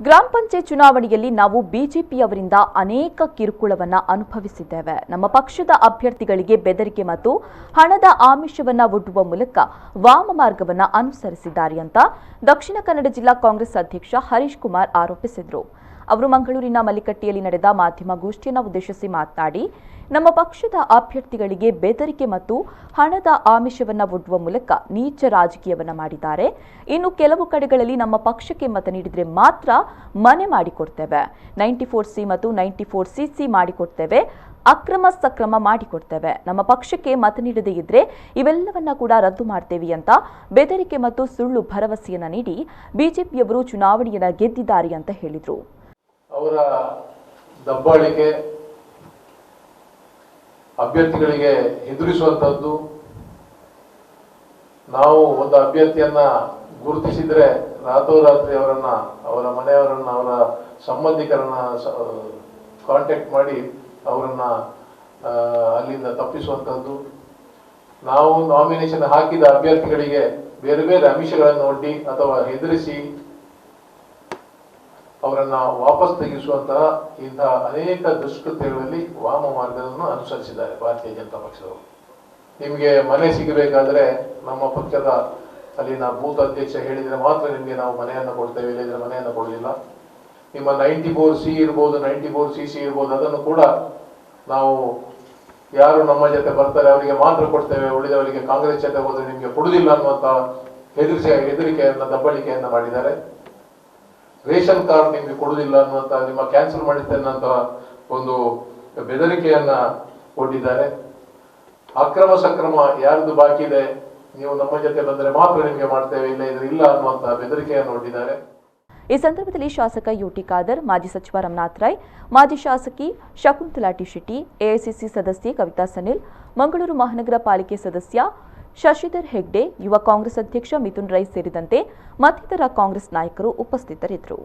ಗ್ರಾಮ ಪಂಚಾಯತ್ ಚುನಾವಣೆಯಲ್ಲಿ ನಾವು ಬಿಜೆಪಿಯವರಿಂದ ಅನೇಕ ಕಿರುಕುಳವನ್ನು ಅನುಭವಿಸಿದ್ದೇವೆ. ನಮ್ಮ ಪಕ್ಷದ ಅಭ್ಯರ್ಥಿಗಳಿಗೆ ಬೆದರಿಕೆ ಮತ್ತು ಹಣದ ಆಮಿಷವನ್ನು ಒಡ್ಡುವ ಮೂಲಕ ವಾಮ ಮಾರ್ಗವನ್ನು ಅನುಸರಿಸಿದ್ದಾರೆ ಅಂತ ದಕ್ಷಿಣ ಕನ್ನಡ ಜಿಲ್ಲಾ ಕಾಂಗ್ರೆಸ್ ಅಧ್ಯಕ್ಷ ಹರೀಶ್ ಕುಮಾರ್ ಆರೋಪಿಸಿದರು. ಅವರು ಮಂಗಳೂರಿನ ಮಲ್ಲಿಕಟ್ಟಿಯಲ್ಲಿ ನಡೆದ ಮಾಧ್ಯಮ ಗೋಷ್ಠಿಯನ್ನು ಉದ್ದೇಶಿಸಿ ಮಾತನಾಡಿ, ನಮ್ಮ ಪಕ್ಷದ ಅಭ್ಯರ್ಥಿಗಳಿಗೆ ಬೆದರಿಕೆ ಮತ್ತು ಹಣದ ಆಮಿಷವನ್ನು ಒಡ್ಡುವ ಮೂಲಕ ನೀಚ ರಾಜಕೀಯವನ್ನು ಮಾಡಿದ್ದಾರೆ. ಇನ್ನು ಕೆಲವು ಕಡೆಗಳಲ್ಲಿ ನಮ್ಮ ಪಕ್ಷಕ್ಕೆ ಮತ ನೀಡಿದರೆ ಮಾತ್ರ ಮನೆ ಮಾಡಿಕೊಡ್ತೇವೆ, 94C ಮತ್ತು 94CC ಮಾಡಿಕೊಡ್ತೇವೆ, ಅಕ್ರಮ ಸಕ್ರಮ ಮಾಡಿಕೊಡ್ತೇವೆ, ನಮ್ಮ ಪಕ್ಷಕ್ಕೆ ಮತ ನೀಡದೇ ಇದ್ರೆ ಇವೆಲ್ಲವನ್ನ ಕೂಡ ರದ್ದು ಮಾಡ್ತೇವೆ ಅಂತ ಬೆದರಿಕೆ ಮತ್ತು ಸುಳ್ಳು ಭರವಸೆಯನ್ನ ನೀಡಿ ಬಿಜೆಪಿಯವರು ಚುನಾವಣೆಯನ್ನ ಗೆದ್ದಿದ್ದಾರೆ ಅಂತ ಹೇಳಿದರು. ಅವರ ದಬ್ಬಾಳಿಕೆ, ಅಭ್ಯರ್ಥಿಗಳಿಗೆ ಹೆದರಿಸುವಂತದ್ದು, ನಾವು ಒಂದು ಅಭ್ಯರ್ಥಿಯನ್ನ ಗುರುತಿಸಿದ್ರೆ ರಾತ್ರೋರಾತ್ರಿ ಅವರ ಮನೆಯವರನ್ನ, ಅವರ ಸಂಬಂಧಿಕರನ್ನ ಕಾಂಟ್ಯಾಕ್ಟ್ ಮಾಡಿ ಅವರನ್ನ ಅಲ್ಲಿಂದ ತಪ್ಪಿಸುವಂತದ್ದು, ನಾವು ನಾಮಿನೇಷನ್ ಹಾಕಿದ ಅಭ್ಯರ್ಥಿಗಳಿಗೆ ಬೇರೆ ಬೇರೆ ಆಮಿಷಗಳನ್ನು ಒಡ್ಡಿ ಅಥವಾ ಹೆದರಿಸಿ ಅವರನ್ನ ವಾಪಸ್ ತೆಗೆಸುವಂತಹ ಇಂತಹ ಅನೇಕ ದುಷ್ಕೃತ್ಯಗಳಲ್ಲಿ ವಾಮ ಮಾರ್ಗವನ್ನು ಅನುಸರಿಸಿದ್ದಾರೆ ಭಾರತೀಯ ಜನತಾ ಪಕ್ಷದವರು. ನಿಮಗೆ ಮನೆ ಸಿಗಬೇಕಾದ್ರೆ ನಮ್ಮ ಪಕ್ಷದ ಅಲ್ಲಿನ ಬೂತ್ ಅಧ್ಯಕ್ಷ ಹೇಳಿದ್ರೆ ಮಾತ್ರ ನಿಮಗೆ ನಾವು ಮನೆಯನ್ನು ಕೊಡ್ತೇವೆ, ಇಲ್ಲದಿದ್ರೆ ಮನೆಯನ್ನು ಕೊಡಲಿಲ್ಲ. ನಿಮ್ಮ 94C ಇರ್ಬೋದು, 94CC ಇರ್ಬೋದು, ಅದನ್ನು ಕೂಡ ನಾವು ಯಾರು ನಮ್ಮ ಜೊತೆ ಬರ್ತಾರೆ ಅವರಿಗೆ ಮಾತ್ರ ಕೊಡ್ತೇವೆ, ಉಳಿದವರಿಗೆ ಕಾಂಗ್ರೆಸ್ ಜೊತೆ ಹೋದ್ರೆ ನಿಮಗೆ ಕೊಡುವುದಿಲ್ಲ ಅನ್ನುವಂತ ಹೆದರಿಕೆಯನ್ನ ದಬ್ಬಳಿಕೆಯನ್ನ ಮಾಡಿದ್ದಾರೆ. ರೇಷನ್ ಕಾರ್ಡ್ ನಿಮ್ಗೆ ಕೊಡುವುದಿಲ್ಲ ಅನ್ನುವಂತ, ನಿಮ್ಮ ಕ್ಯಾನ್ಸಲ್ ಮಾಡಿದ್ದೇನೆ ಅಂತ ಒಂದು ಬೆದರಿಕೆಯನ್ನ ಒಡ್ಡಿದ್ದಾರೆ. ಅಕ್ರಮ ಸಕ್ರಮ ಯಾರ್ದು ಬಾಕಿ ಇದೆ, ನೀವು ನಮ್ಮ ಜೊತೆ ಬಂದರೆ ಮಾತ್ರ ನಿಮಗೆ ಮಾಡ್ತೇವೆ, ಇಲ್ಲ ಇದ್ರೆ ಇಲ್ಲ ಅನ್ನುವಂತ ಬೆದರಿಕೆಯನ್ನು ಒಡ್ಡಿದ್ದಾರೆ. ಈ ಸಂದರ್ಭದಲ್ಲಿ ಶಾಸಕ ಯುಟಿ ಖಾದರ್, ಮಾಜಿ ಸಚಿವ ರಮನಾಥ್ ರೈ, ಮಾಜಿ ಶಾಸಕಿ ಶಕುಂತಲಾ ಟಿ ಶೆಟ್ಟಿ, ಎಐಸಿಸಿ ಸದಸ್ಯೆ ಕವಿತಾ ಸನಿಲ್, ಮಂಗಳೂರು ಮಹಾನಗರ ಪಾಲಿಕೆ ಸದಸ್ಯ ಶಶಿಧರ್ ಹೆಗ್ಡೆ, ಯುವ ಕಾಂಗ್ರೆಸ್ ಅಧ್ಯಕ್ಷ ಮಿಥುನ್ ರೈ ಸೇರಿದಂತೆ ಮತ್ತಿತರ ಕಾಂಗ್ರೆಸ್ ನಾಯಕರು ಉಪಸ್ಥಿತರಿದ್ದರು.